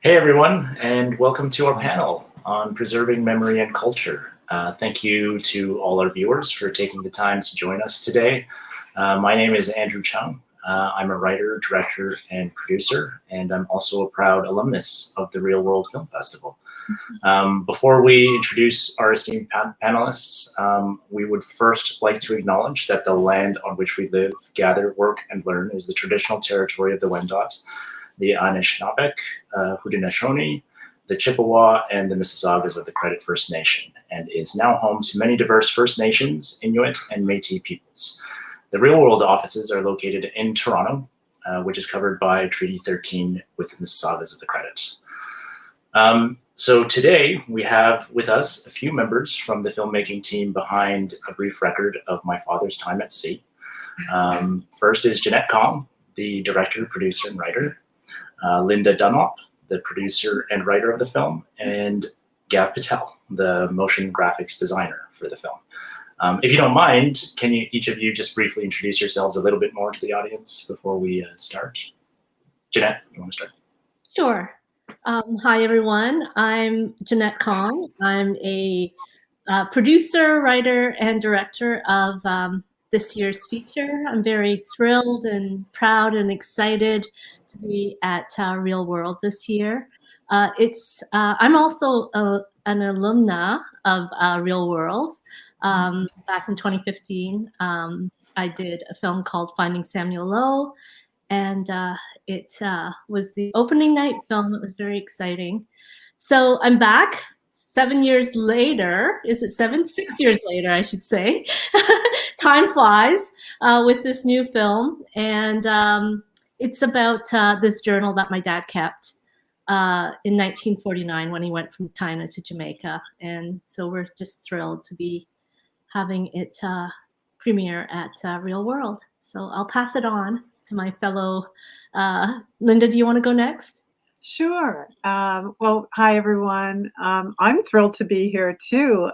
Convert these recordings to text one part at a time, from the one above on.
Hey everyone, and welcome to our panel on preserving memory and culture. Thank you to all our viewers for taking the time to join us today. My name is Andrew Chung. I'm a writer, director, and producer, and I'm also a proud alumnus of the Real World Film Festival. Before we introduce our esteemed panelists, we would first like to acknowledge that the land on which we live, gather, work, and learn is the traditional territory of the Wendat, the Anishinaabe, Haudenosaunee, the Chippewa, and the Mississaugas of the Credit First Nation, and is now home to many diverse First Nations, Inuit, and Métis peoples. The Real World offices are located in Toronto, which is covered by Treaty 13 with the Mississaugas of the Credit. So today we have with us a few members from the filmmaking team behind A Brief Record of My Father's Time at Sea. First is Jeanette Kong, the director, producer, and writer. Linda Dunlop, the producer and writer of the film, and Gav Patel, the motion graphics designer for the film. If you don't mind, can you each of you just briefly introduce yourselves a little bit more to the audience before we start? Jeanette, you want to start? Sure. Hi, everyone. I'm Jeanette Kong. I'm a producer, writer, and director of this year's feature. I'm very thrilled and proud and excited to be at Real World this year. I'm also an alumna of Real World. Back in 2015, I did a film called Finding Samuel Lowe, and it was the opening night film. It was very exciting. So I'm back 7 years later. Is it 7? 6 years later, I should say. Time flies with this new film. And it's about this journal that my dad kept in 1949 when he went from China to Jamaica. And so we're just thrilled to be having it premiere at Real World. So I'll pass it on to my fellow. Linda, do you want to go next? Sure. Well, hi, everyone. I'm thrilled to be here, too.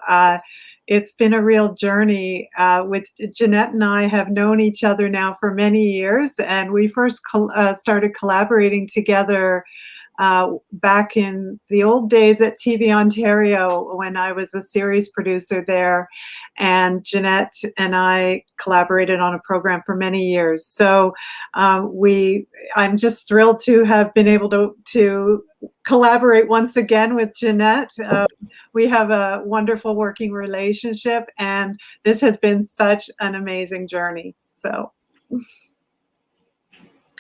It's been a real journey. With Jeanette and I have known each other now for many years, and we first started collaborating together back in the old days at TV Ontario when I was a series producer there, and Jeanette and I collaborated on a program for many years. So I'm just thrilled to have been able to collaborate once again with Jeanette. We have a wonderful working relationship, and this has been such an amazing journey. So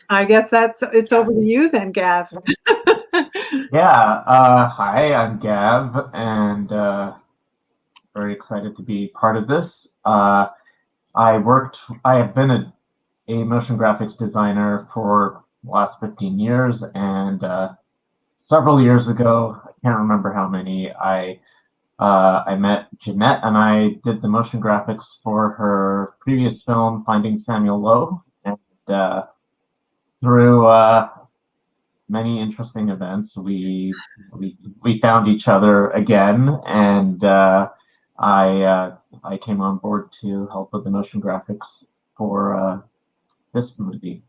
I guess it's over to you then, Gav. Yeah, hi, I'm Gav, and very excited to be part of this. I have been a motion graphics designer for the last 15 years, and several years ago, I can't remember how many, I met Jeanette, and I did the motion graphics for her previous film, Finding Samuel Lowe, and through many interesting events, we found each other again, and I came on board to help with the motion graphics for this movie.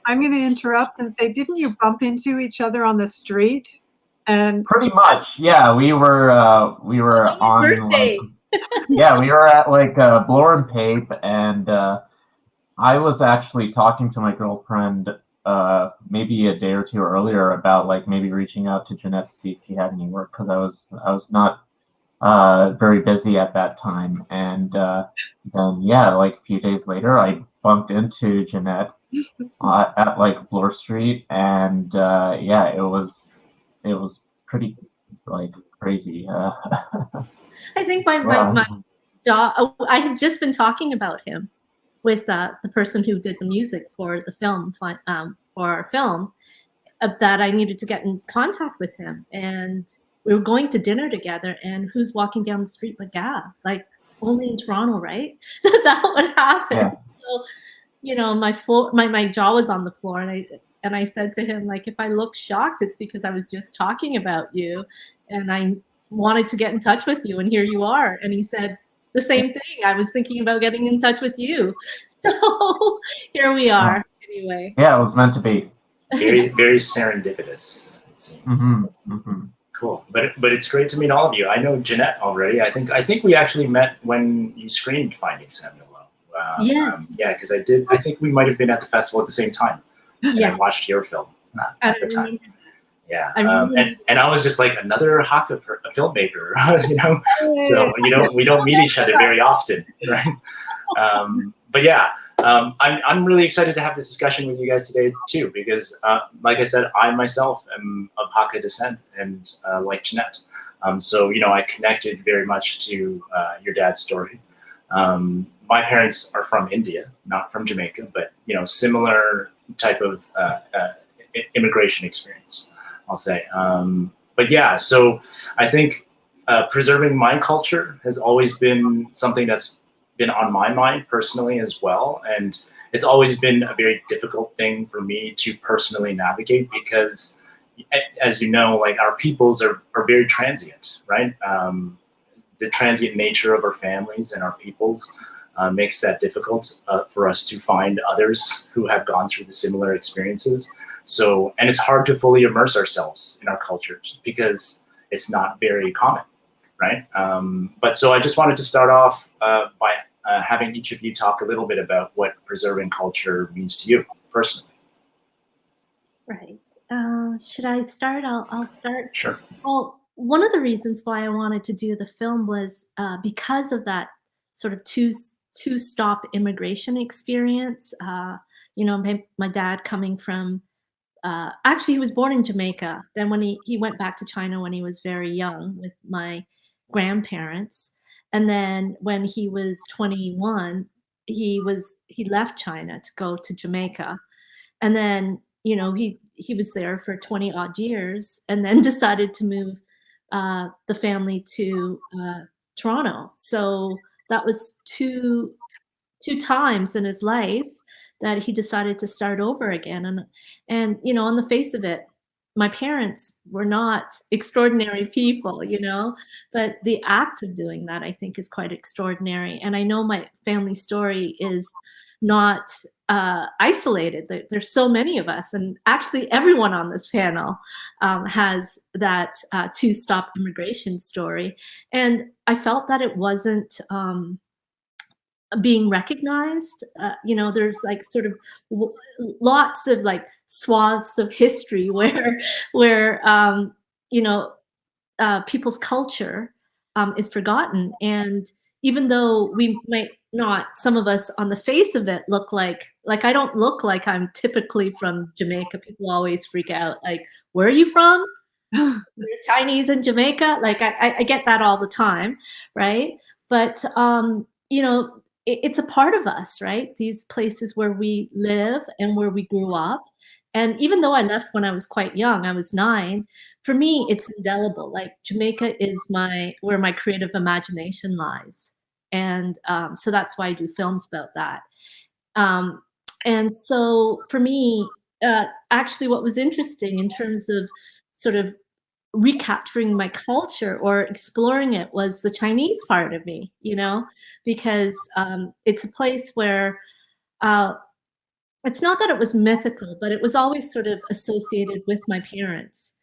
I'm going to interrupt and say, didn't you bump into each other on the street? And pretty much, yeah. We were on birthday. Yeah, we were at like Blower and Pape, and I was actually talking to my girlfriend maybe a day or two earlier about like maybe reaching out to Jeanette to see if she had any work, because I was not very busy at that time. And then yeah, like a few days later, I bumped into Jeanette at like Bloor Street, and yeah, it was pretty like crazy. I think my jaw. I had just been talking about him with the person who did the music for the film, for our film, that I needed to get in contact with him. And we were going to dinner together, and who's walking down the street but Gav? Like, only in Toronto, right? That would happen. Yeah. So, you know, my jaw was on the floor, and I said to him, like, if I look shocked, it's because I was just talking about you, and I wanted to get in touch with you, and here you are. And he said, the same thing. I was thinking about getting in touch with you. So here we are. Anyway. Yeah, it was meant to be. Very, very serendipitous. it seems. Cool, but it's great to meet all of you. I know Jeanette already. I think we actually met when you screened Finding Samuel Lowe. Yes. Yeah, because I think we might have been at the festival at the same time. And Yes. I watched your film at the time. Yeah, remember. and I was just like another Hakka filmmaker, you know. So we don't meet each other very often, right? But yeah. I'm really excited to have this discussion with you guys today too, because like I said, I myself am of Hakka descent, and like Jeanette, so I connected very much to your dad's story. My parents are from India, not from Jamaica, but similar type of immigration experience, I'll say. But yeah, so I think preserving my culture has always been something that's been on my mind personally as well, and it's always been a very difficult thing for me to personally navigate, because as you know, like, our peoples are very transient, right? The transient nature of our families and our peoples makes that difficult for us to find others who have gone through the similar experiences. So, and it's hard to fully immerse ourselves in our cultures because it's not very common, right? But so I just wanted to start off by having each of you talk a little bit about what preserving culture means to you personally. Right. Should I start? I'll start. Sure. Well, one of the reasons why I wanted to do the film was because of that sort of two-stop immigration experience. My dad coming from, actually he was born in Jamaica. Then when he went back to China when he was very young with my grandparents. And then when he was 21, he left China to go to Jamaica. And then, he was there for 20 odd years and then decided to move the family to Toronto. So that was two times in his life that he decided to start over again. And on the face of it, my parents were not extraordinary people, but the act of doing that, I think, is quite extraordinary. And I know my family story is not isolated. There's so many of us, and actually everyone on this panel has that two-stop immigration story. And I felt that it wasn't being recognized. There's like sort of lots of like swaths of history where people's culture is forgotten. And even though we might not, some of us on the face of it look like I don't look like I'm typically from Jamaica. People always freak out, like, where are you from? There's Chinese in Jamaica. Like I get that all the time, right? But it's a part of us, right? These places where we live and where we grew up. And even though I left when I was quite young, I was 9, for me, it's indelible. Like, Jamaica is where my creative imagination lies. And so that's why I do films about that. And so for me, actually what was interesting in terms of sort of recapturing my culture or exploring it was the Chinese part of me, because it's a place where it's not that it was mythical, but it was always sort of associated with my parents.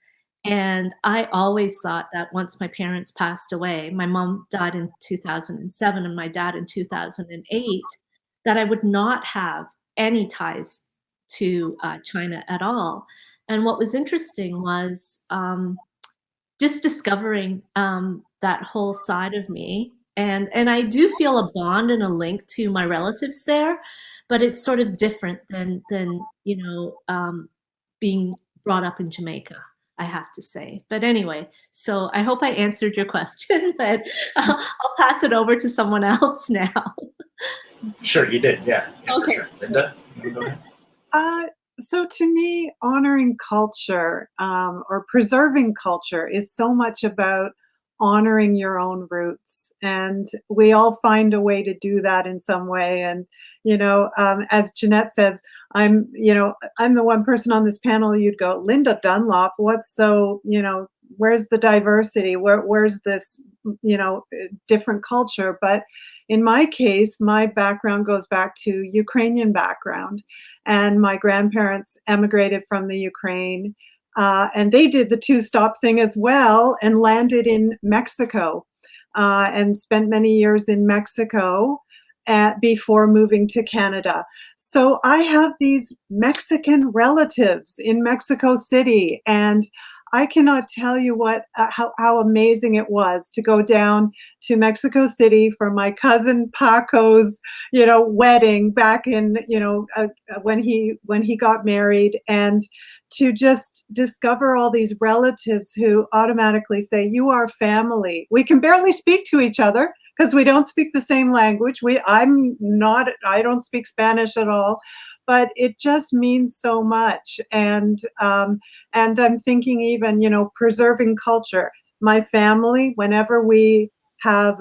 And I always thought that once my parents passed away, my mom died in 2007 and my dad in 2008, that I would not have any ties to China at all. And what was interesting was just discovering that whole side of me. And I do feel a bond and a link to my relatives there, but it's sort of different than being brought up in Jamaica, I have to say. But anyway, so I hope I answered your question, but I'll pass it over to someone else now. Sure, you did, yeah. Okay. Sure. Linda, you wanna go ahead? So to me, honoring culture or preserving culture is so much about honoring your own roots. And we all find a way to do that in some way. And, as Jeanette says, I'm the one person on this panel you'd go, Linda Dunlop, what's so, where's the diversity? Where's this, different culture? But in my case, my background goes back to Ukrainian background. And my grandparents emigrated from the Ukraine. and they did the two-stop thing as well and landed in Mexico and spent many years in Mexico before moving to Canada. So I have these Mexican relatives in Mexico City, and I cannot tell you how amazing it was to go down to Mexico City for my cousin Paco's, wedding back in, when he got married, and to just discover all these relatives who automatically say, "You are family." We can barely speak to each other because we don't speak the same language. I don't speak Spanish at all, but it just means so much. And I'm thinking even, preserving culture. My family, whenever we have,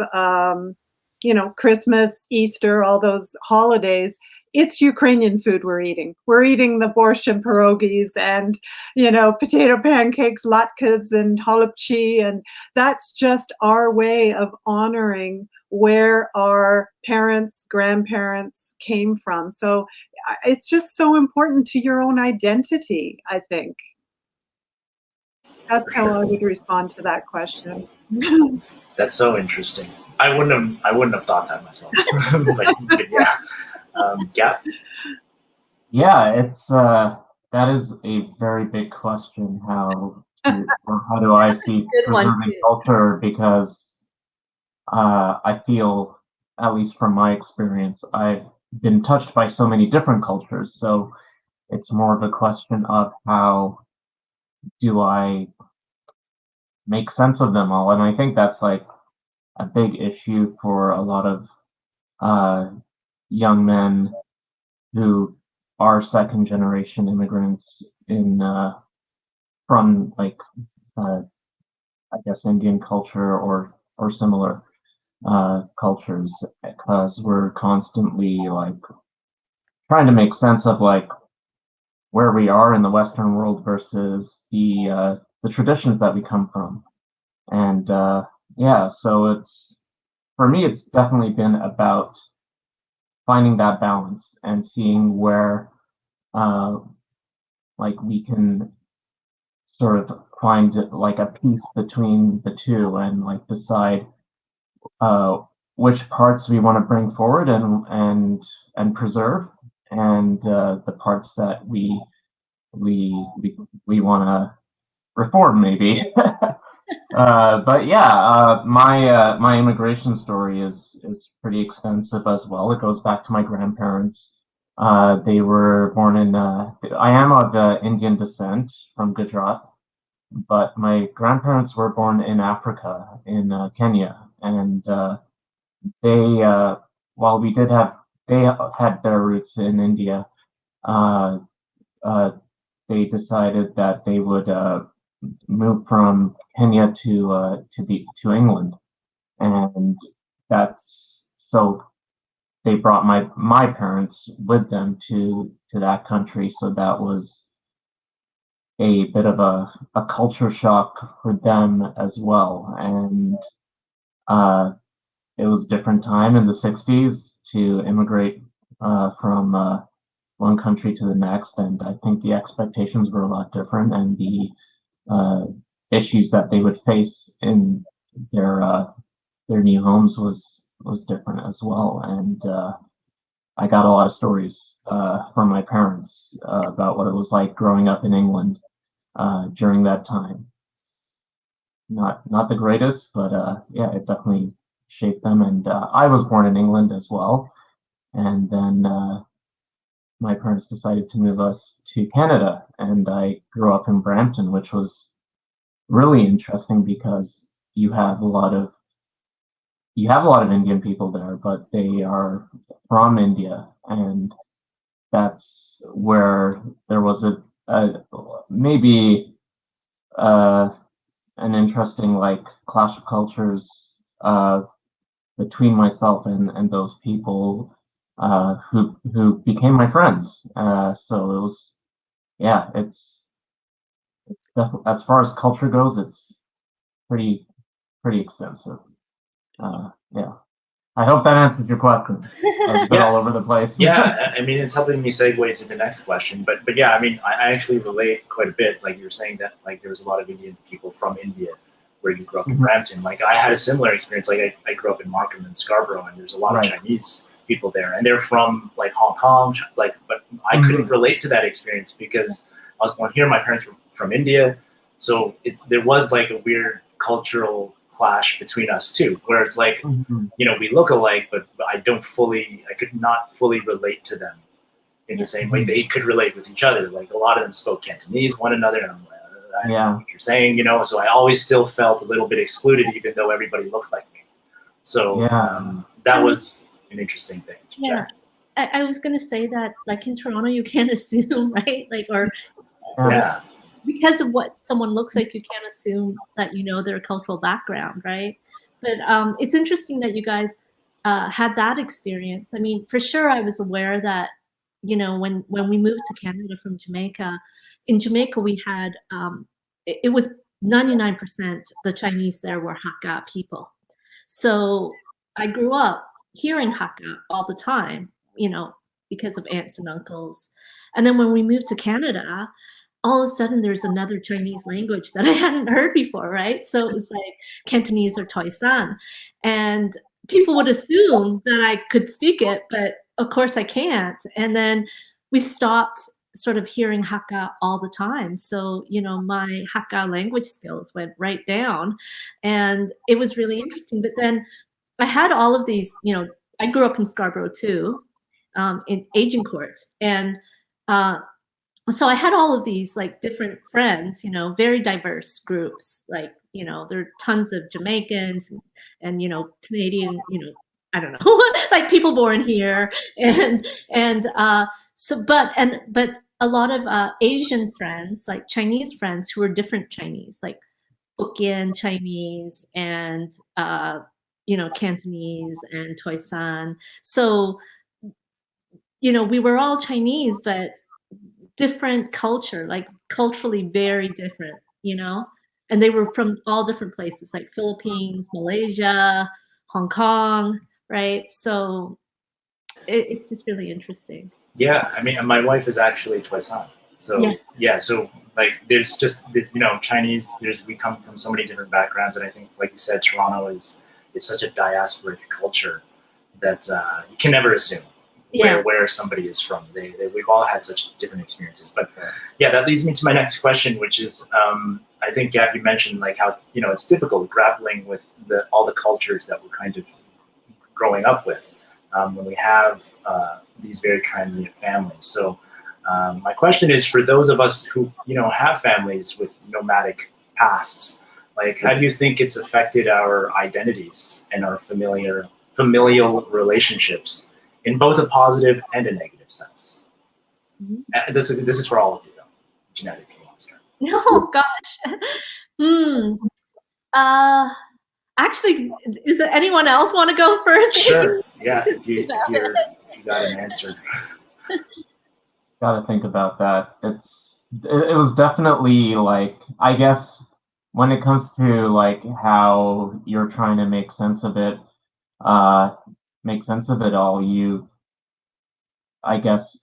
Christmas, Easter, all those holidays, it's Ukrainian food we're eating. We're eating the borscht and pierogies and, potato pancakes, latkes and holubchi. And that's just our way of honoring where our parents, grandparents came from. So it's just so important to your own identity, I think. That's how I would respond to that question. That's so interesting. I wouldn't have thought that myself. but yeah. Yeah. Yeah, it's that is a very big question. How do I see Good one, preserving too. culture? Because I feel, at least from my experience, I've been touched by so many different cultures. So it's more of a question of how do I make sense of them all? And I think that's like a big issue for a lot of young men who are second generation immigrants from like I guess Indian culture or similar cultures, because we're constantly like trying to make sense of like where we are in the Western world versus the traditions that we come from. And yeah, so it's, for me, it's definitely been about finding that balance and seeing where uh, like we can sort of find like a piece between the two and like decide uh, which parts we want to bring forward and preserve, and the parts that we we want to reform maybe. But yeah, my immigration story is pretty extensive as well. It goes back to my grandparents. They were born in. I am of Indian descent from Gujarat, but my grandparents were born in Africa, in Kenya, and they, while they had their roots in India, uh, uh, they decided that they would move from Kenya to England, and that's so they brought my parents with them to that country. So that was a bit of a culture shock for them as well, and uh, it was a different time in the 60s to immigrate from one country to the next, and I think the expectations were a lot different, and the uh, issues that they would face in their new homes was different as well. And I got a lot of stories from my parents about what it was like growing up in England during that time. Not the greatest, but yeah, it definitely shaped them. And I was born in England as well, and then my parents decided to move us to Canada, and I grew up in Brampton, which was really interesting because you have a lot of Indian people there, but they are from India, and that's where there was a maybe uh, an interesting like clash of cultures between myself and those people who became my friends. So it was, yeah, it's definitely, as far as culture goes, it's pretty extensive. Yeah. I hope that answers your question. I was a bit Yeah. all over the place. Yeah, I mean, it's helping me segue to the next question. But yeah, I mean, I actually relate quite a bit. Like you were saying that like there was a lot of Indian people from India where you grew up in Mhm. Brampton. Like I had a similar experience. Like I grew up in Markham and Scarborough, and there's a lot Right. of Chinese people there, and they're from like Hong Kong. Like, but I couldn't relate to that experience because I was born here. My parents were from India, so there was like a weird cultural clash between us too, where it's like, Mhm. you know, we look alike, but I could not fully relate to them in the same way they could relate with each other. Like a lot of them spoke Cantonese, one another, and I'm like, I don't know what you're saying, you know. So I always still felt a little bit excluded, even though everybody looked like me. So that was an interesting thing to check. I was gonna say that, like in Toronto, you can't assume, right? Like, or Yeah. because of what someone looks like, you can't assume that you know their cultural background, right? But it's interesting that you guys had that experience. I mean, for sure, I was aware that, you know, when we moved to Canada from Jamaica, in Jamaica we had it was 99% the Chinese there were Hakka people. So I grew up hearing Hakka all the time, you know, because of aunts and uncles. And then when we moved to Canada, all of a sudden there's another Chinese language that I hadn't heard before, right? So it was like Cantonese or Toisan. And people would assume that I could speak it, but of course I can't. And then we stopped sort of hearing Hakka all the time. So, you know, my Hakka language skills went right down. And it was really interesting. But then I had all of these, you know, I grew up in Scarborough too, in Agincourt. And so I had all of these like different friends, you know, very diverse groups. Like, you know, there are tons of Jamaicans and you know, Canadian, you know, I don't know, like people born here, and but a lot of Asian friends, like Chinese friends who were different Chinese, like Hokkien Chinese and you know, Cantonese and Toisan. So, you know, we were all Chinese, but different culture, like culturally very different, you know? And they were from all different places, like Philippines, Malaysia, Hong Kong, right? So it's just really interesting. Yeah, I mean, my wife is actually Toisan. So yeah, so like there's just you know, Chinese. We come from so many different backgrounds, and I think, like you said, Toronto it's such a diasporic culture that you can never assume where somebody is from. We've all had such different experiences. But yeah, that leads me to my next question, which is I think Gav, you mentioned like how, you know, it's difficult grappling with all the cultures that we're kind of growing up with when we have these very transient families. So my question is, for those of us who, you know, have families with nomadic pasts, like how do you think it's affected our identities and our familial relationships in both a positive and a negative sense? This is for all of you, though. Jeanette, if you want to start. Oh gosh. Actually, is there anyone else want to go first? Sure. Yeah. If you got an answer. Gotta think about that. It was definitely like, I guess when it comes to like how you're trying to make sense of it all, I guess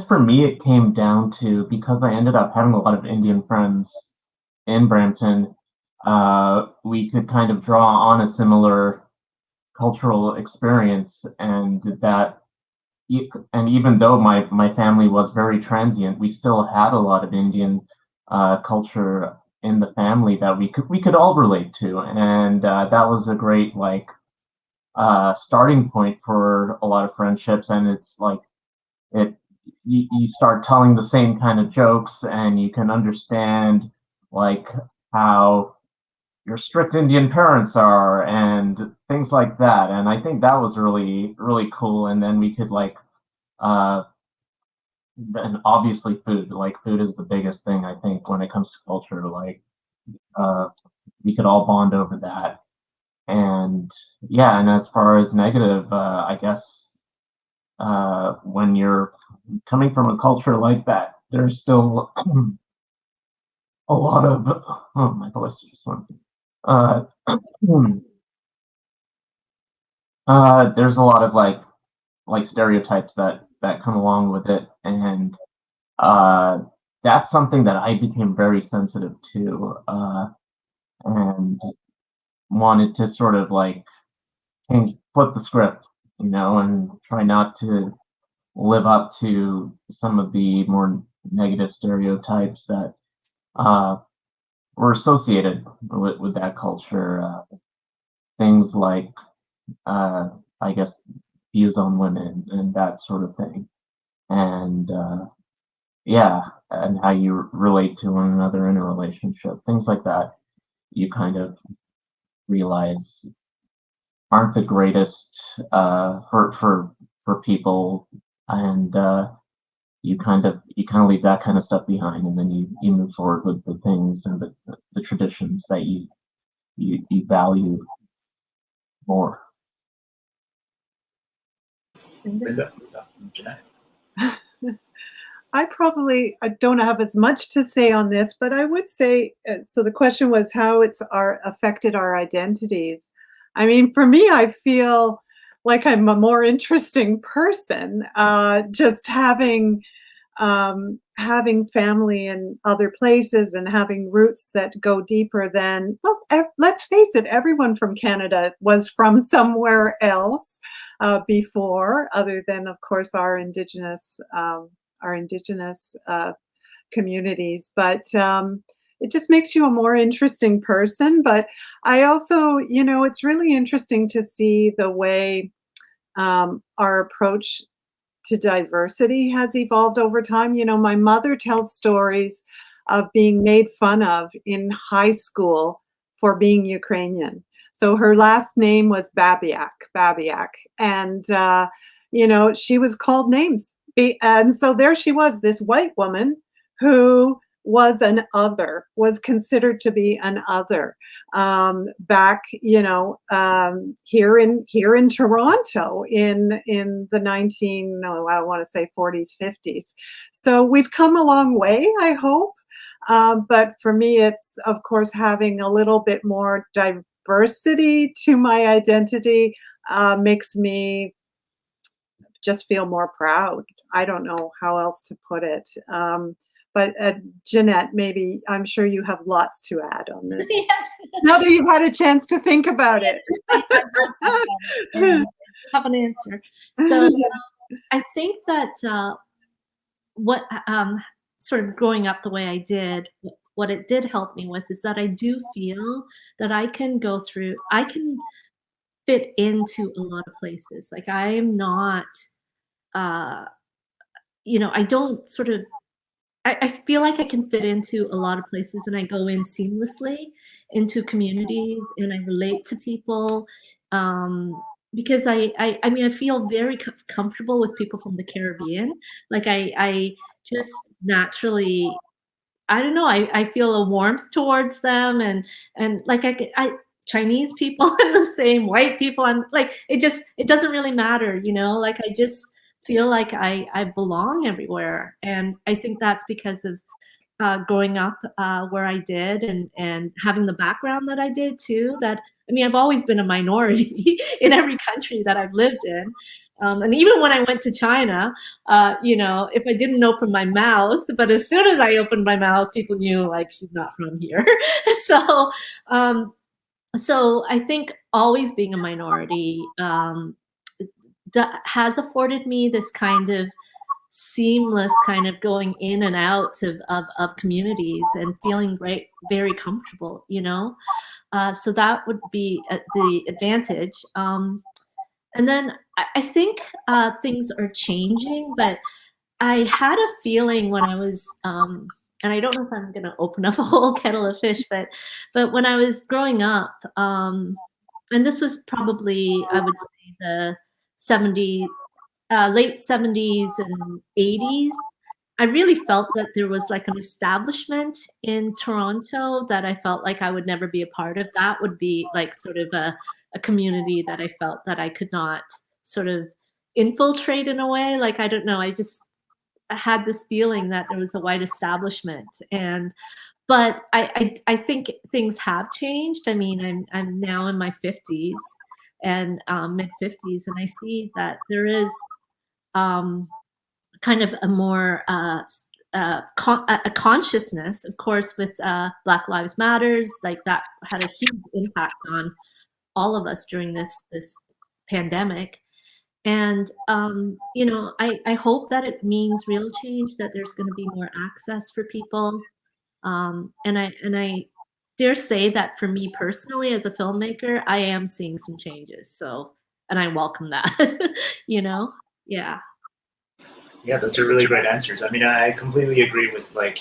for me it came down to, because I ended up having a lot of Indian friends in Brampton, we could kind of draw on a similar cultural experience, and even though my family was very transient, we still had a lot of Indian culture in the family that we could all relate to, and that was a great like starting point for a lot of friendships. And it's like you start telling the same kind of jokes, and you can understand like how your strict Indian parents are and things like that. And I think that was really, really cool. And then we could like, and obviously food, like food is the biggest thing, I think, when it comes to culture. Like, we could all bond over that. And yeah, and as far as negative, I guess, when you're coming from a culture like that, there's still a lot of, oh, my voice just went. There's a lot of like stereotypes that come along with it, and that's something that I became very sensitive to, and wanted to sort of like flip the script, and try not to live up to some of the more negative stereotypes that uh, were associated with that culture. Things like, I guess, views on women and that sort of thing. And yeah, and how you relate to one another in a relationship. Things like that, you kind of realize aren't the greatest for people, and you kind of leave that kind of stuff behind, and then you move forward with the things and the traditions that you value more. Linda, Jeanette. I don't have as much to say on this, but I would say, so the question was how it's affected our identities. I mean, for me, I feel like I'm a more interesting person, just having family in other places and having roots that go deeper than, well, let's face it, everyone from Canada was from somewhere else before, other than, of course, our Indigenous communities. But it just makes you a more interesting person. But I also, it's really interesting to see the way our approach to diversity has evolved over time. My mother tells stories of being made fun of in high school for being Ukrainian. So her last name was Babiak. And, she was called names. And so there she was, this white woman who was was considered to be an other. Back, here in Toronto in the I want to say 40s, 50s. So we've come a long way, I hope. But for me, it's of course having a little bit more diversity to my identity makes me just feel more proud. I don't know how else to put it. But Jeanette, maybe I'm sure you have lots to add on this. Yes. Now that you've had a chance to think about it. I have an answer. So I think that what sort of growing up the way I did, what it did help me with is that I do feel that I can fit into a lot of places. Like I am not, I don't sort of, I feel like I can fit into a lot of places and I go in seamlessly into communities and I relate to people. Because I mean, I feel very comfortable with people from the Caribbean. Like I just naturally, I don't know, I feel a warmth towards them and like I Chinese people and the same, white people, I'm like, it doesn't really matter, like I just feel like I belong everywhere. And I think that's because of growing up where I did and having the background that I did too. That I mean, I've always been a minority in every country that I've lived in. And even when I went to China, if I didn't open my mouth, but as soon as I opened my mouth, people knew like she's not from here. so, um, so I think always being a minority has afforded me this kind of seamless kind of going in and out of communities and feeling very comfortable, so that would be the advantage. And then I think things are changing, but I had a feeling when I was, and I don't know if I'm going to open up a whole kettle of fish, but when I was growing up, and this was probably, I would say the 70s, late 70s and 80s, I really felt that there was like an establishment in Toronto that I felt like I would never be a part of. That would be like sort of a community that I felt that I could not sort of infiltrate in a way. Like, I don't know, I just had this feeling that there was a white establishment. But I think things have changed. I mean, I'm now in my 50s. and mid 50s, and I see that there is kind of a more a consciousness, of course, with Black Lives Matters, like that had a huge impact on all of us during this pandemic. And I hope that it means real change, that there's going to be more access for people. And I dare say that for me personally, as a filmmaker, I am seeing some changes. So, and I welcome that. Yeah. Yeah, those are really great answers. I mean, I completely agree with I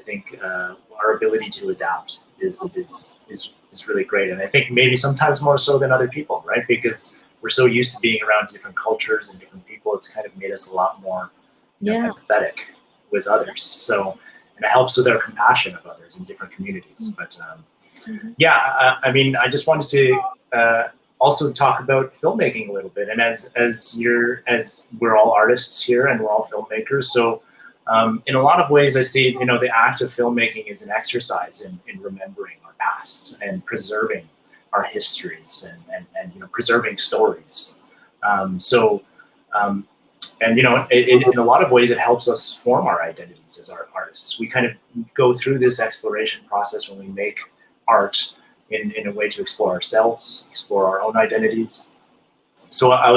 think our ability to adapt is really great, and I think maybe sometimes more so than other people, right? Because we're so used to being around different cultures and different people, it's kind of made us a lot more empathetic with others. So, and it helps with our compassion of others in different communities. But I mean, I just wanted to also talk about filmmaking a little bit. And as we're all artists here and we're all filmmakers, so in a lot of ways, I see the act of filmmaking is an exercise in remembering our pasts and preserving our histories and preserving stories. In a lot of ways, it helps us form our identities as artists. We kind of go through this exploration process when we make art in a way to explore ourselves, explore our own identities. So I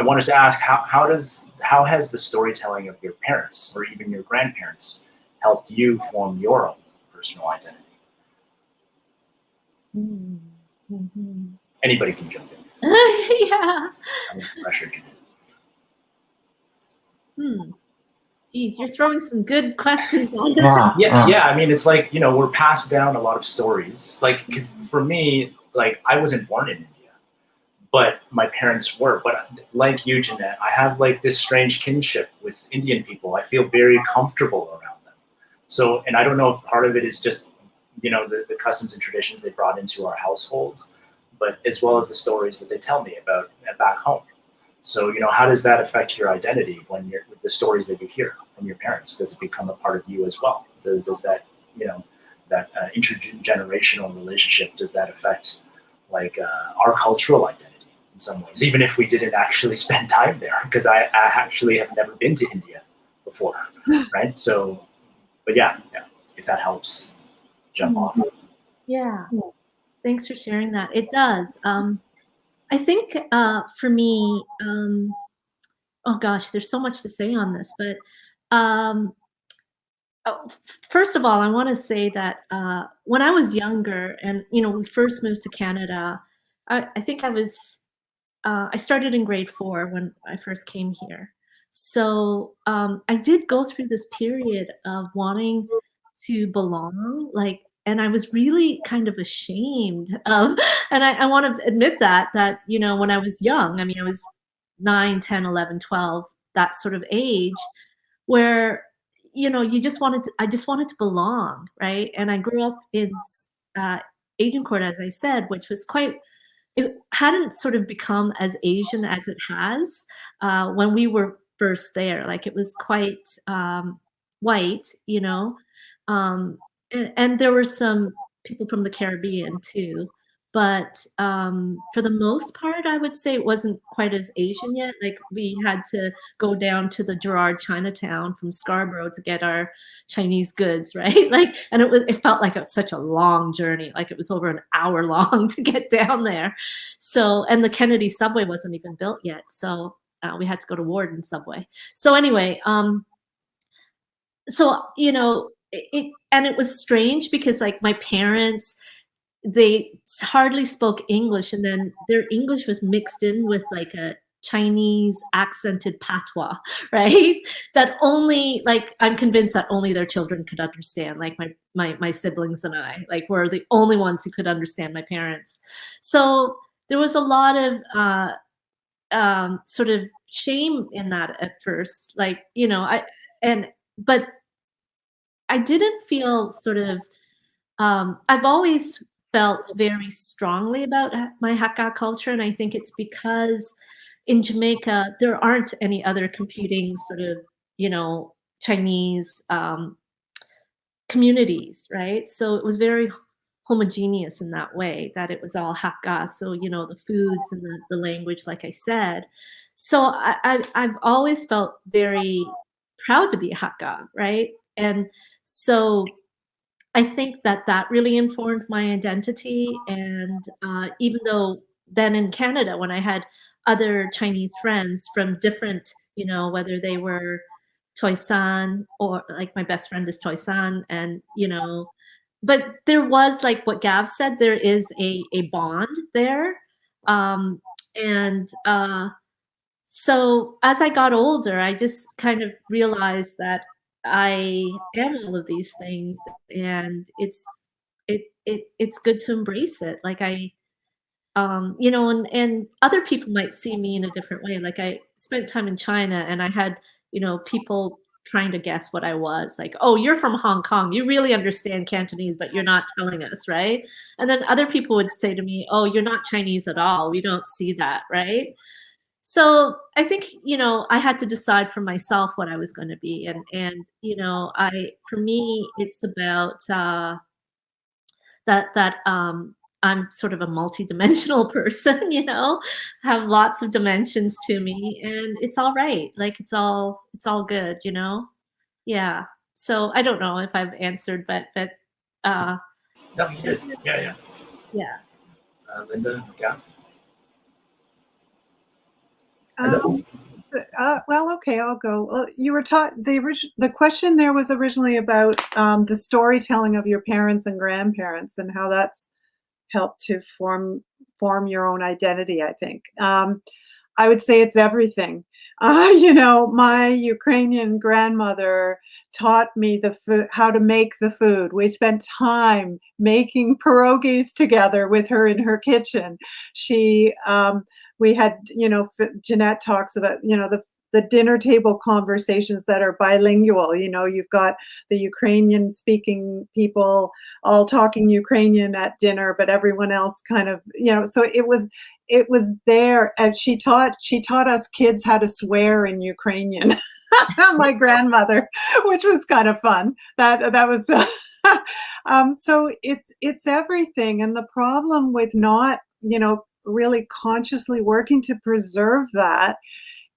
wanted to ask, how has the storytelling of your parents or even your grandparents helped you form your own personal identity? Mm-hmm. Anybody can jump in. Yeah. I'm pressured. Geez, you're throwing some good questions at us. Yeah. I mean, it's like, we're passed down a lot of stories. Like for me, like I wasn't born in India, but my parents were. But like you, Jeanette, I have like this strange kinship with Indian people. I feel very comfortable around them. So, and I don't know if part of it is just, the customs and traditions they brought into our households, but as well as the stories that they tell me about back home. So, how does that affect your identity when you're with the stories that you hear from your parents? Does it become a part of you as well? Does that, that intergenerational relationship, does that affect like our cultural identity in some ways, even if we didn't actually spend time there? Because I actually have never been to India before, right? So, but yeah, if that helps jump off. Yeah. Thanks for sharing that. It does. I think for me, oh gosh, there's so much to say on this, but first of all, I want to say that when I was younger and, we first moved to Canada, I think I started in grade 4 when I first came here. So I did go through this period of wanting to belong, and I was really kind of ashamed of, and I want to admit that, when I was young, I mean, I was 9, 10, 11, 12, that sort of age, where, I just wanted to belong, right? And I grew up in Agincourt, as I said, which was it hadn't sort of become as Asian as it has when we were first there. Like it was quite white, and there were some people from the Caribbean too. But for the most part, I would say it wasn't quite as Asian yet. Like we had to go down to the Gerard Chinatown from Scarborough to get our Chinese goods, right? Like, and it felt like it was such a long journey. Like it was over an hour long to get down there. So, and the Kennedy subway wasn't even built yet. So we had to go to Warden subway. So anyway, it was strange because like my parents, they hardly spoke English, and then their English was mixed in with like a Chinese accented patois, right? That only, like, I'm convinced that only their children could understand. Like my siblings and I, like, were the only ones who could understand my parents. So there was a lot of sort of shame in that at first, like, but I didn't feel sort of. I've always felt very strongly about my Hakka culture, and I think it's because in Jamaica there aren't any other competing sort of, Chinese communities, right? So it was very homogeneous in that way, that it was all Hakka. So, the foods and the language, like I said. So I've always felt very proud to be Hakka, right? And so I think that really informed my identity. And even though then in Canada, when I had other Chinese friends from different, whether they were Toisan, or like my best friend is Toisan, and but there was, like what Gav said, there is a bond there. Um, and So as I got older, I just kind of realized that I am all of these things, and it's good to embrace it. Like and other people might see me in a different way. Like I spent time in China, and I had, people trying to guess what I was. Like, oh, you're from Hong Kong. You really understand Cantonese, but you're not telling us, right? And then other people would say to me, oh, you're not Chinese at all. We don't see that, right? So I think, I had to decide for myself what I was going to be. And, for me, it's about, that I'm sort of a multidimensional person, have lots of dimensions to me, and it's all right. Like it's all good, Yeah. So I don't know if I've answered, but No, you did. Yeah. yeah. Linda, yeah. Well, okay, I'll go. Well, you were taught the question there was originally about the storytelling of your parents and grandparents and how that's helped to form your own identity, I think. I would say it's everything. My Ukrainian grandmother taught me how to make the food. We spent time making pierogies together with her in her kitchen. We had, Jeanette talks about, the dinner table conversations that are bilingual. You've got the Ukrainian speaking people all talking Ukrainian at dinner, but everyone else kind of, so it was there. And she taught us kids how to swear in Ukrainian. My grandmother, which was kind of fun. That was so it's everything. And the problem with not, really consciously working to preserve that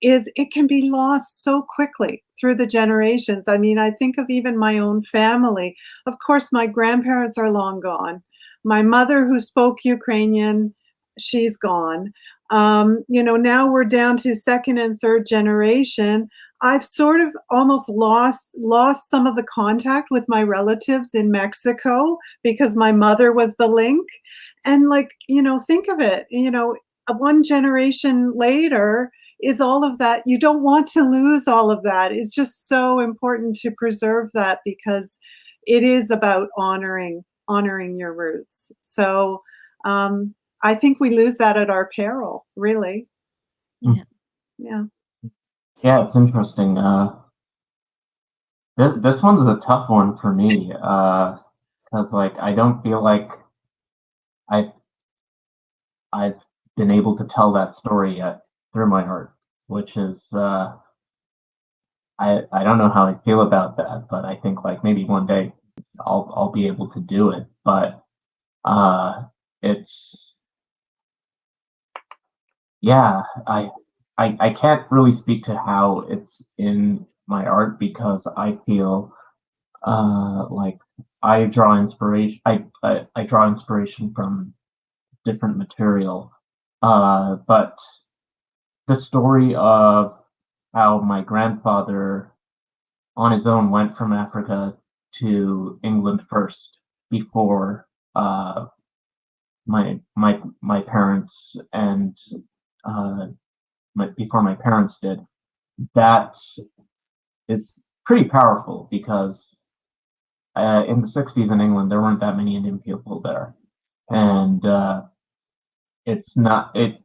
is it can be lost so quickly through the generations. I mean, I think of even my own family. Of course, my grandparents are long gone. My mother, who spoke Ukrainian, she's gone. Now we're down to second and third generation. I've sort of almost lost some of the contact with my relatives in Mexico because my mother was the link. And think of it, one generation later, is all of that. You don't want to lose all of that. It's just so important to preserve that because it is about honoring your roots. So I think we lose that at our peril, really. Yeah. Yeah, it's interesting. This one's a tough one for me because I don't feel like I've been able to tell that story yet through my art, which is I don't know how I feel about that, but I think maybe one day I'll be able to do it. But it's I can't really speak to how it's in my art because I feel I draw inspiration. I draw inspiration from different material, but the story of how my grandfather on his own went from Africa to England first before my parents and before my parents did. That is pretty powerful because in the 60s in England there weren't that many Indian people there, and it's not it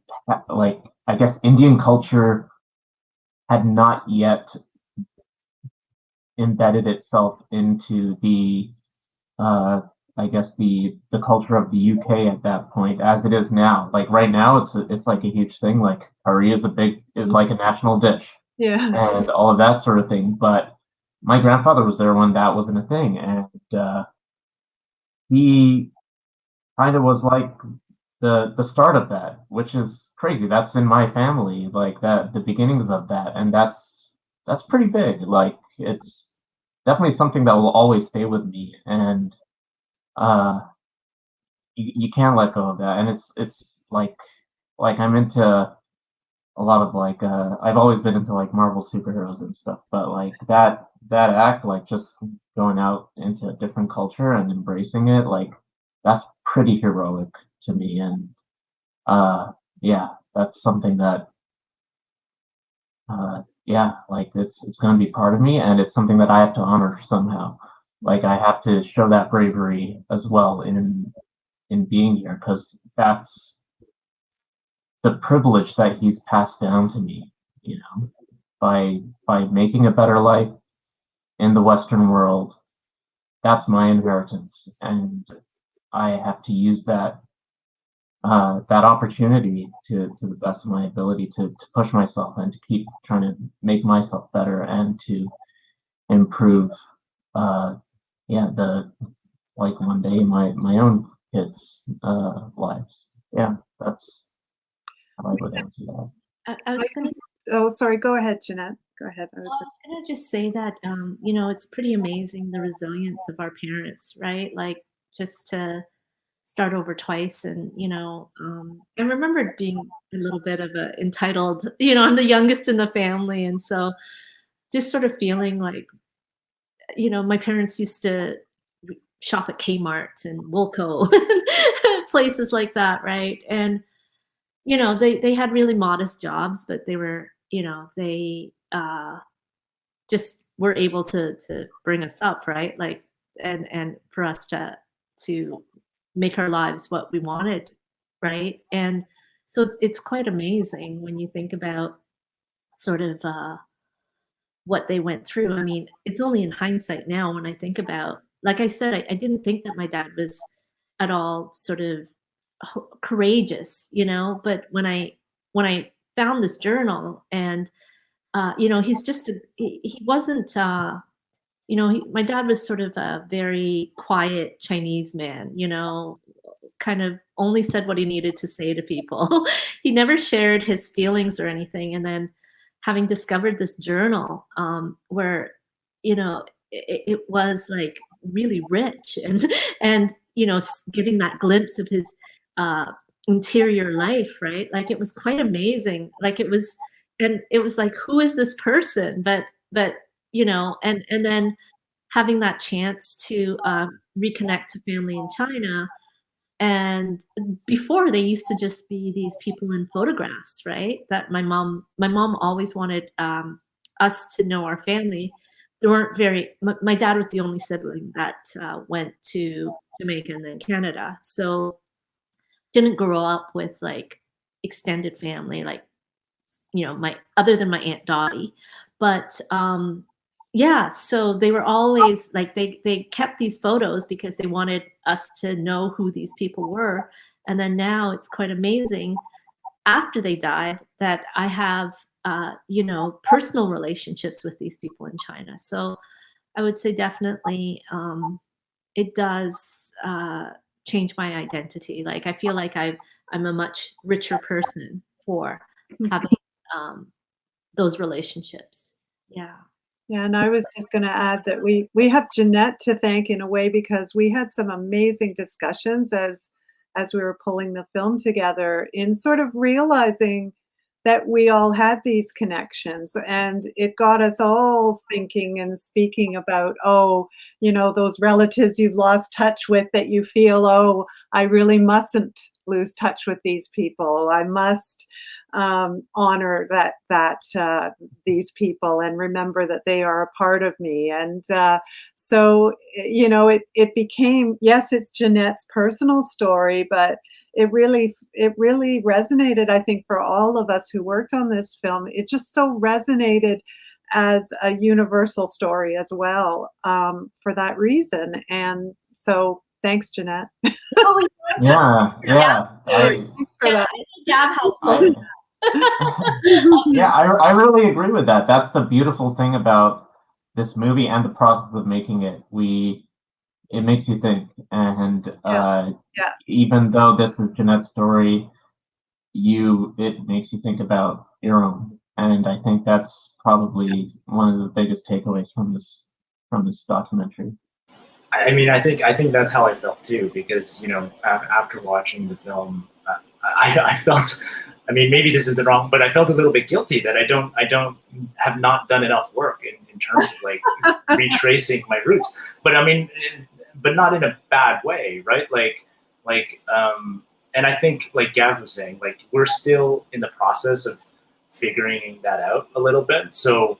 I guess Indian culture had not yet embedded itself into the I guess the culture of the UK at that point as it is now. Right now it's like a huge thing. Curry is like a national dish. Yeah. And all of that sort of thing. But my grandfather was there when that wasn't a thing, and he kind of was like the start of that, which is crazy. That's in my family, like that, the beginnings of that, and that's pretty big. Like it's definitely something that will always stay with me, and uh, you can't let go of that. And it's like I'm into a lot of like I've always been into like Marvel superheroes and stuff, but like that act, like just going out into a different culture and embracing it, like that's pretty heroic to me. And yeah, that's something that yeah, like it's going to be part of me, and it's something that I have to honor somehow. Like I have to show that bravery as well in being here, because that's the privilege that he's passed down to me, you know, by making a better life in the Western world. That's my inheritance, and I have to use that opportunity to the best of my ability to push myself and to keep trying to make myself better and to improve yeah, the like one day my own kids lives. Yeah, that's how I would answer that. I was gonna Oh, sorry. Go ahead, Jeanette. Go ahead. I was gonna just say that you know, it's pretty amazing the resilience of our parents, right? Like just to start over twice, and you know, I remember being a little bit of a entitled, you know, I'm the youngest in the family, and so just sort of feeling like, you know, my parents used to shop at Kmart and Woolco, places like that, right? And you know, they had really modest jobs, but they were, you know, they just were able to bring us up, right? Like, and for us to make our lives what we wanted, right? And so it's quite amazing when you think about sort of what they went through. I mean, it's only in hindsight now when I think about, like I said, I didn't think that my dad was at all sort of courageous, you know. But when I found this journal, and you know, he's just he wasn't. You know, my dad was sort of a very quiet Chinese man, you know, kind of only said what he needed to say to people. He never shared his feelings or anything. And then having discovered this journal, where, you know, it was like really rich, and, you know, getting that glimpse of his uh, interior life, right? Like it was quite amazing. Like it was, and it was like, who is this person? But, you know, and then having that chance to reconnect to family in China. And before, they used to just be these people in photographs, right? That my mom always wanted us to know our family. There weren't very. My dad was the only sibling that went to Jamaica and then Canada, so didn't grow up with like extended family, like, you know, my other than my Aunt Dottie. But yeah, so they were always like, they kept these photos because they wanted us to know who these people were. And then now it's quite amazing after they died that I have you know, personal relationships with these people in China. So I would say definitely it does change my identity. Like I feel like I'm a much richer person for having um, those relationships. Yeah. Yeah, and I was just going to add that we have Jeanette to thank in a way, because we had some amazing discussions as we were pulling the film together, in sort of realizing that we all had these connections, and it got us all thinking and speaking about, oh, you know, those relatives you've lost touch with, that you feel, oh, I really mustn't lose touch with these people. I must honor that these people, and remember that they are a part of me. And so, you know, it became, yes, it's Jeanette's personal story, but it really resonated, I think, for all of us who worked on this film. It just so resonated as a universal story as well, for that reason. And so thanks, Jeanette. Oh, Yeah. Thanks for that. Gab has I, yeah, I really agree with that. That's the beautiful thing about this movie and the process of making it. it makes you think. And Yeah. even though this is Jeanette's story, it makes you think about your own. And I think that's probably one of the biggest takeaways from this documentary. I mean, I think that's how I felt too, because after watching the film, I felt. I mean, maybe this is the wrong, but I felt a little bit guilty that I have not done enough work in terms of like retracing my roots. But I mean, but not in a bad way, right? And I think, like Gav was saying, like we're still in the process of figuring that out a little bit. So,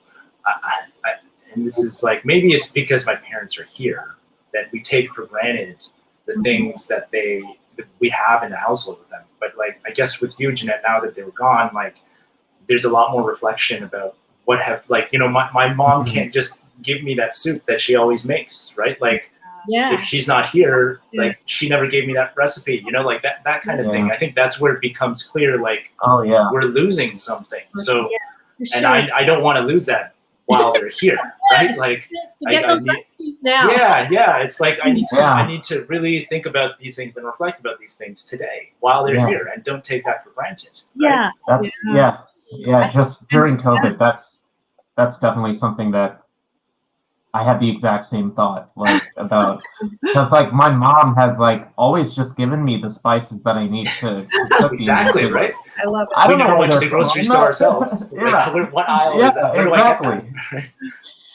and this is like, maybe it's because my parents are here that we take for granted the things that we have in the household with them. But like, I guess with you, Jeanette, now that they were gone, like there's a lot more reflection about my mom can't just give me that soup that she always makes, right? Like, if she's not here, like she never gave me that recipe, like that kind of thing. I think that's where it becomes clear, like, we're losing something. So, and I don't want to lose that while they're here, right? Like, to get those recipes now. Yeah. It's like I need to really think about these things and reflect about these things today while they're here, and don't take that for granted. Right? Just during COVID, that's definitely something that I had the exact same thought, like about, because like my mom has like always just given me the spices that I need to cook. Exactly, right? I love it. We never went to the grocery store ourselves. Like, what aisle is that? Where do I get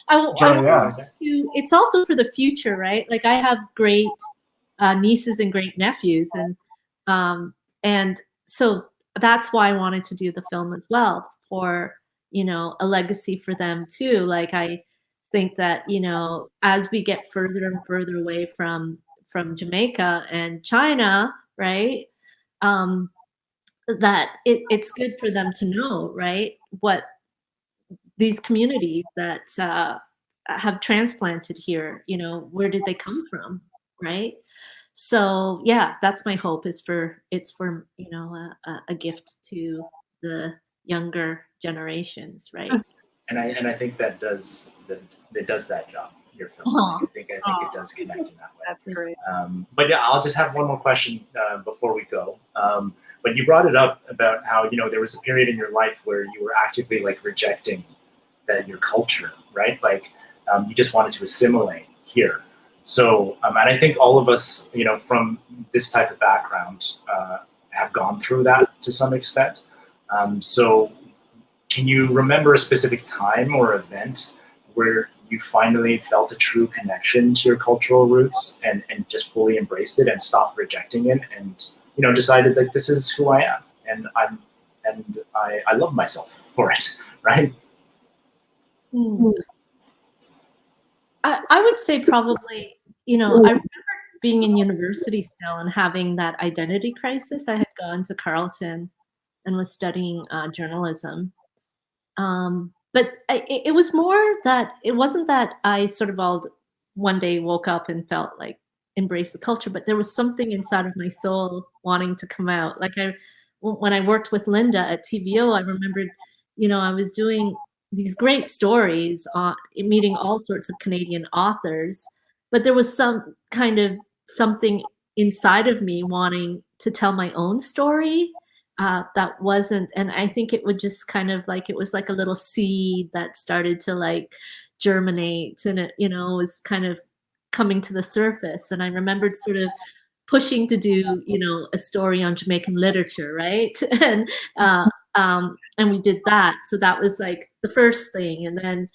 that? It's also for the future, right? Like I have great nieces and great nephews, and so that's why I wanted to do the film as well, for a legacy for them too. Like I think that as we get further and further away from Jamaica and China, right, that it's good for them to know, right, what these communities that have transplanted here, where did they come from, right? So yeah, that's my hope, it's for a gift to the younger generations, right? And I think that does that job. Your film. I think it does connect in that way. That's great. But yeah, I'll just have one more question before we go. But you brought it up about how there was a period in your life where you were actively like rejecting your culture, right? Like you just wanted to assimilate here. So and I think all of us, from this type of background, have gone through that to some extent. So can you remember a specific time or event where you finally felt a true connection to your cultural roots and just fully embraced it and stopped rejecting it and decided that this is who I am and I love myself for it, right? I would say probably, I remember being in university still and having that identity crisis. I had gone to Carleton and was studying journalism. But it was more that it wasn't that I sort of all one day woke up and felt like embrace the culture, but there was something inside of my soul wanting to come out. Like when I worked with Linda at TVO, I remembered, I was doing these great stories, meeting all sorts of Canadian authors, but there was some kind of something inside of me wanting to tell my own story. That wasn't, and I think it would just kind of like, it was like a little seed that started to like germinate, and it, was kind of coming to the surface. And I remembered sort of pushing to do, a story on Jamaican literature, right? And we did that. So that was like the first thing. And then,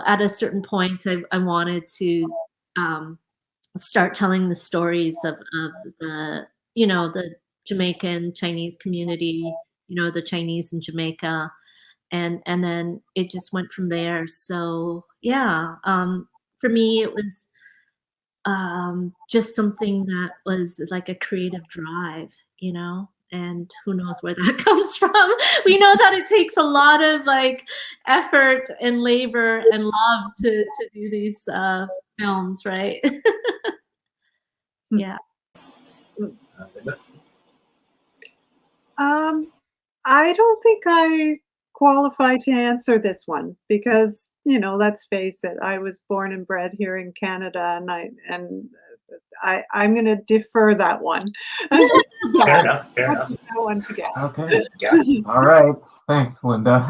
at a certain point, I wanted to start telling the stories of the, the Jamaican Chinese community, the Chinese in Jamaica, and then it just went from there. So yeah, for me it was just something that was like a creative drive, and who knows where that comes from. We know that it takes a lot of like effort and labor and love to do these films, right? Yeah. I don't think I qualify to answer this one because, let's face it, I was born and bred here in Canada, and I'm going to defer that one. Fair enough. Fair That's enough. that one to get. Okay. Yeah. All right. Thanks, Linda.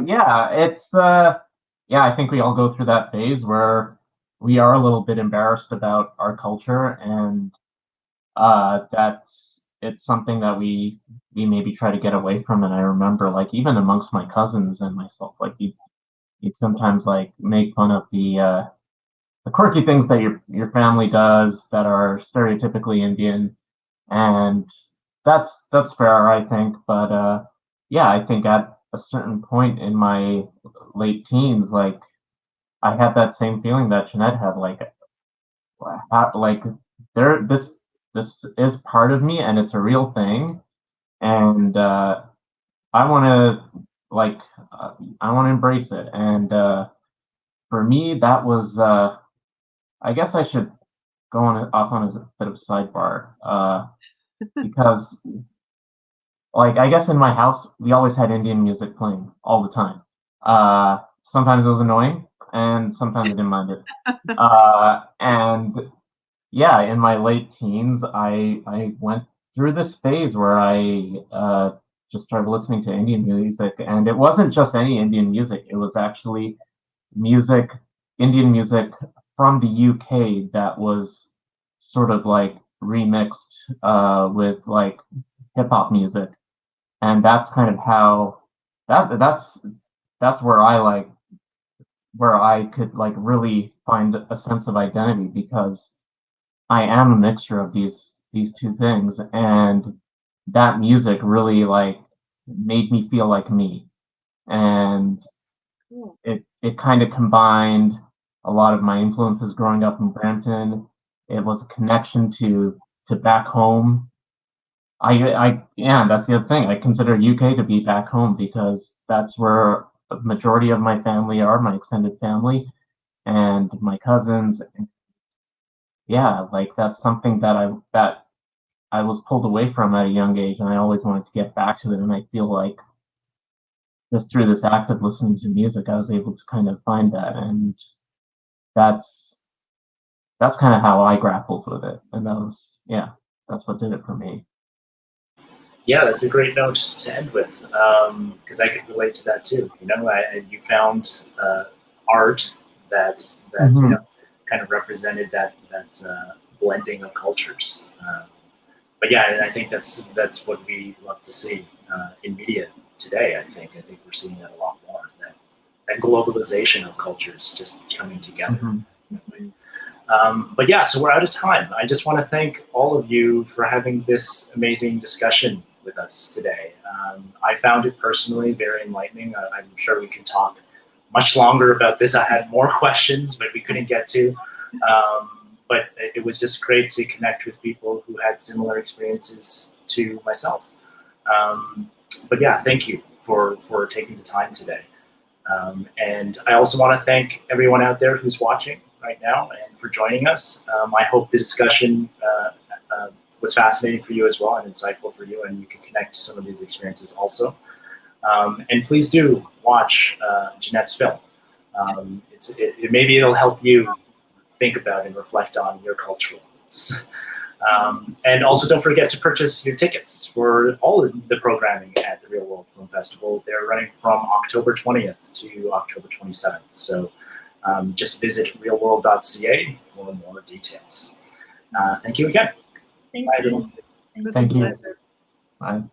Yeah, it's yeah, I think we all go through that phase where we are a little bit embarrassed about our culture, and it's something that we maybe try to get away from. And I remember, like, even amongst my cousins and myself, like you'd sometimes like make fun of the quirky things that your family does that are stereotypically Indian, and that's fair, I think. But yeah, I think at a certain point in my late teens, like I had that same feeling that Jeanette had, like there this is part of me and it's a real thing, and I want to like I want to embrace it. And for me, that was I guess I should go off on a bit of a sidebar, because like I guess in my house we always had Indian music playing all the time. Sometimes it was annoying, and sometimes I didn't mind it. And yeah, in my late teens, I went through this phase where I just started listening to Indian music, and it wasn't just any Indian music. It was actually music, Indian music from the UK that was sort of like remixed with like hip hop music, and that's kind of how that's where I could like really find a sense of identity, because I am a mixture of these two things, and that music really like made me feel like me, and Cool. it kind of combined a lot of my influences growing up in Brampton. It was a connection to back home. Yeah, that's the other thing. I consider UK to be back home because that's where the majority of my family are, my extended family and my cousins. Yeah, like that's something that I was pulled away from at a young age, and I always wanted to get back to it. And I feel like just through this act of listening to music, I was able to kind of find that, and that's that's kind of how I grappled with it. And that's what did it for me. Yeah, that's a great note to end with, because I could relate to that too. You found art that Mhm. kind of represented that blending of cultures. But yeah, and I think that's what we love to see in media today. I think we're seeing that a lot more. That globalization of cultures just coming together. Mhm. But yeah, so we're out of time. I just want to thank all of you for having this amazing discussion with us today. I found it personally very enlightening. I'm sure we can talk much longer about this. I had more questions, but we couldn't get to. But it was just great to connect with people who had similar experiences to myself. But yeah, thank you for taking the time today. And I also want to thank everyone out there who's watching right now and for joining us. I hope the discussion was fascinating for you as well and insightful for you, and you can connect to some of these experiences also. And please do watch Jeanette's film. Maybe it'll help you think about and reflect on your cultural roots. And also don't forget to purchase your tickets for all of the programming at the Real World Film Festival. They're running from October 20th to October 27th. So just visit realworld.ca for more details. Thank you again. Thank Bye, you. everyone. This Thank is you. a pleasure. Bye.